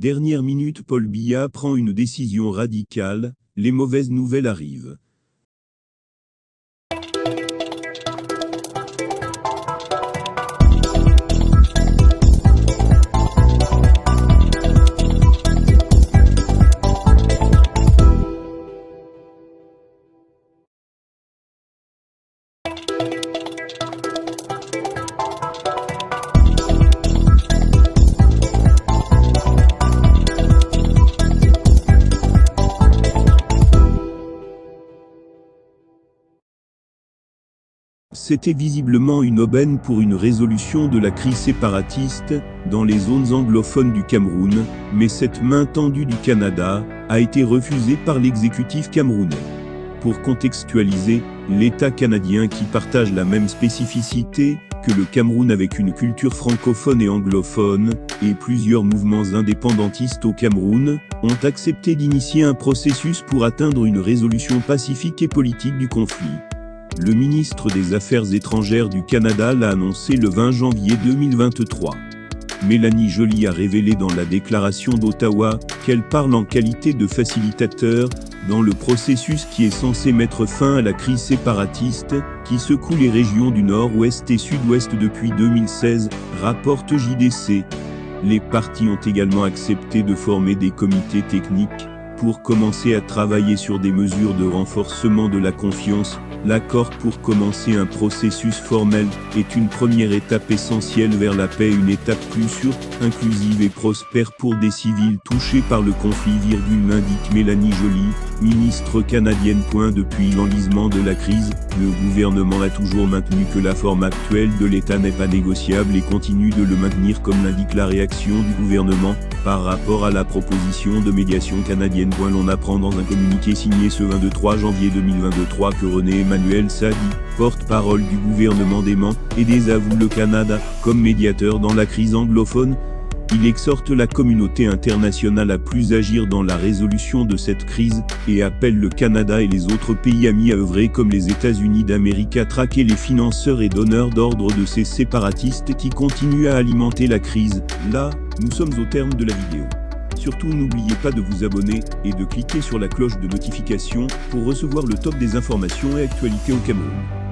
Dernière minute, Paul Biya prend une décision radicale, les mauvaises nouvelles arrivent. C'était visiblement une aubaine pour une résolution de la crise séparatiste dans les zones anglophones du Cameroun, mais cette main tendue du Canada a été refusée par l'exécutif camerounais. Pour contextualiser, l'État canadien, qui partage la même spécificité que le Cameroun avec une culture francophone et anglophone, et plusieurs mouvements indépendantistes au Cameroun, ont accepté d'initier un processus pour atteindre une résolution pacifique et politique du conflit. Le ministre des Affaires étrangères du Canada l'a annoncé le 20 janvier 2023. Mélanie Joly a révélé dans la déclaration d'Ottawa qu'elle parle en qualité de facilitateur dans le processus qui est censé mettre fin à la crise séparatiste qui secoue les régions du nord-ouest et sud-ouest depuis 2016, rapporte JDC. Les parties ont également accepté de former des comités techniques pour commencer à travailler sur des mesures de renforcement de la confiance. L'accord pour commencer un processus formel est une première étape essentielle vers la paix, une étape plus sûre, inclusive et prospère pour des civils touchés par le conflit, m'indique Mélanie Joly, ministre canadienne. Depuis l'enlisement de la crise, le gouvernement a toujours maintenu que la forme actuelle de l'État n'est pas négociable et continue de le maintenir, comme l'indique la réaction du gouvernement par rapport à la proposition de médiation canadienne. L'on apprend dans un communiqué signé ce 23 janvier 2023 que René Emmanuel Sadi, porte-parole du gouvernement, dément et désavoue le Canada comme médiateur dans la crise anglophone. Il exhorte la communauté internationale à plus agir dans la résolution de cette crise et appelle le Canada et les autres pays amis à œuvrer comme les États-Unis d'Amérique à traquer les financeurs et donneurs d'ordre de ces séparatistes qui continuent à alimenter la crise. Là, nous sommes au terme de la vidéo. Surtout, n'oubliez pas de vous abonner et de cliquer sur la cloche de notification pour recevoir le top des informations et actualités au Cameroun.